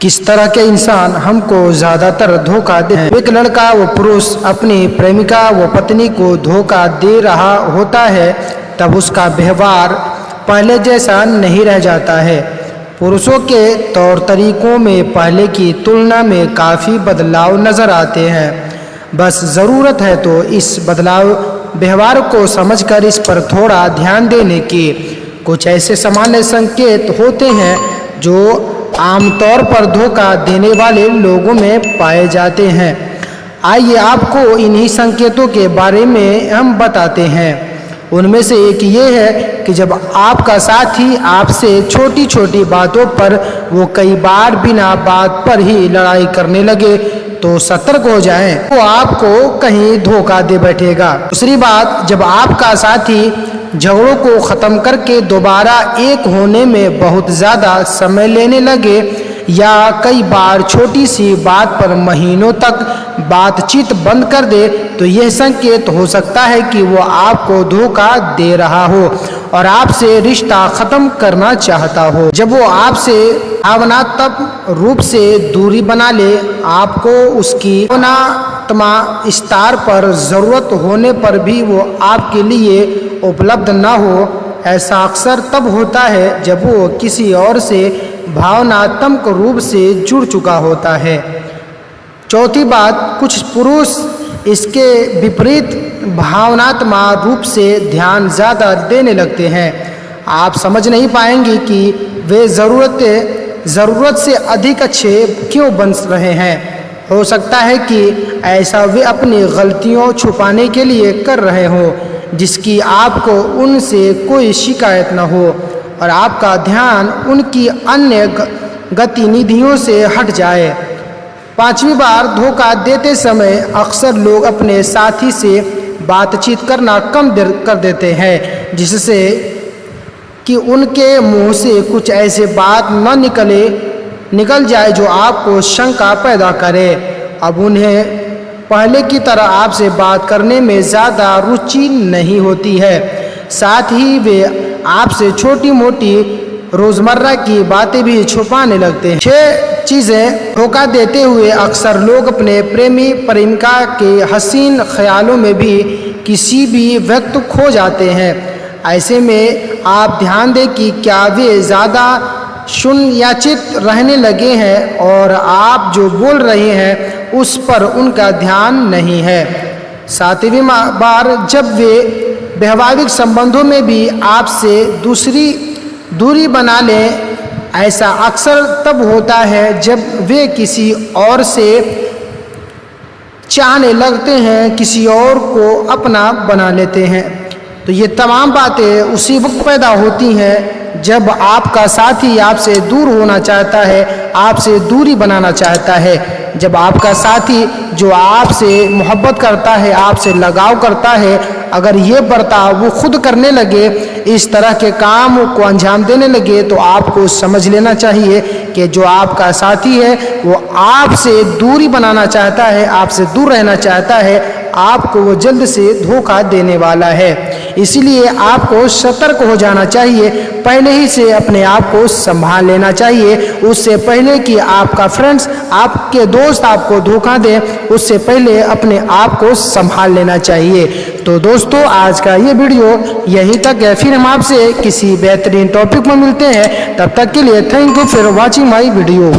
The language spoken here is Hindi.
किस तरह के इंसान हमको ज़्यादातर धोखा दे। एक लड़का व पुरुष अपनी प्रेमिका व पत्नी को धोखा दे रहा होता है तब उसका व्यवहार पहले जैसा नहीं रह जाता है। पुरुषों के तौर तरीकों में पहले की तुलना में काफ़ी बदलाव नज़र आते हैं। बस ज़रूरत है तो इस बदलाव व्यवहार को समझकर इस पर थोड़ा ध्यान देने की। कुछ ऐसे सामान्य संकेत होते हैं जो आमतौर पर धोखा देने वाले लोगों में पाए जाते हैं। आइए आपको इन्हीं संकेतों के बारे में हम बताते हैं। उनमें से एक ये है कि जब आपका साथी आपसे छोटी छोटी बातों पर वो कई बार बिना बात पर ही लड़ाई करने लगे तो सतर्क हो जाएं, वो आपको कहीं धोखा दे बैठेगा। दूसरी बात, जब आपका साथी झगड़ों को ख़त्म करके दोबारा एक होने में बहुत ज़्यादा समय लेने लगे या कई बार छोटी सी बात पर महीनों तक बातचीत बंद कर दे तो यह संकेत हो सकता है कि वो आपको धोखा दे रहा हो और आपसे रिश्ता ख़त्म करना चाहता हो। जब वो आपसे भावनात्मक रूप से दूरी बना ले, आपको उसकी भावनात्मक स्तर पर ज़रूरत होने पर भी वो आपके लिए उपलब्ध न हो, ऐसा अक्सर तब होता है जब वो किसी और से भावनात्मक रूप से जुड़ चुका होता है। चौथी बात, कुछ पुरुष इसके विपरीत भावनात्मक रूप से ध्यान ज़्यादा देने लगते हैं। आप समझ नहीं पाएंगे कि वे ज़रूरत से अधिक अच्छे क्यों बन रहे हैं। हो सकता है कि ऐसा वे अपनी गलतियों छुपाने के लिए कर रहे हों जिसकी आपको उनसे कोई शिकायत न हो और आपका ध्यान उनकी अन्य गतिविधियों से हट जाए। पांचवी बार, धोखा देते समय अक्सर लोग अपने साथी से बातचीत करना कम कर देते हैं जिससे कि उनके मुंह से कुछ ऐसे बात न निकल जाए जो आपको शंका पैदा करे। अब उन्हें पहले की तरह आपसे बात करने में ज़्यादा रुचि नहीं होती है। साथ ही वे आपसे छोटी मोटी रोज़मर्रा की बातें भी छुपाने लगते हैं। 6 चीज़ें, धोखा देते हुए अक्सर लोग अपने प्रेमी प्रेमिका के हसीन ख्यालों में भी किसी भी वक्त खो जाते हैं। ऐसे में आप ध्यान दें कि क्या वे ज़्यादा शून्याचित रहने लगे हैं और आप जो बोल रहे हैं उस पर उनका ध्यान नहीं है। 7वीं बार, जब वे वैवाहिक संबंधों में भी आपसे दूरी बना लें, ऐसा अक्सर तब होता है जब वे किसी और से चाहने लगते हैं, किसी और को अपना बना लेते हैं। तो ये तमाम बातें उसी वक्त पैदा होती हैं जब आपका साथी आपसे दूर होना चाहता है, आपसे दूरी बनाना चाहता है। जब आपका साथी जो आपसे मोहब्बत करता है, आपसे लगाव करता है, अगर ये बर्ताव वो खुद करने लगे, इस तरह के काम को अंजाम देने लगे तो आपको समझ लेना चाहिए कि जो आपका साथी है वो आपसे दूरी बनाना चाहता है, आपसे दूर रहना चाहता है, आपको वो जल्द से धोखा देने वाला है। इसलिए आपको सतर्क हो जाना चाहिए, पहले ही से अपने आप को संभाल लेना चाहिए। उससे पहले कि आपका फ्रेंड्स, आपके दोस्त आपको धोखा दें, उससे पहले अपने आप को संभाल लेना चाहिए। तो दोस्तों, आज का ये वीडियो यहीं तक है। फिर हम आपसे किसी बेहतरीन टॉपिक में मिलते हैं। तब तक के लिए thank you for watching my video.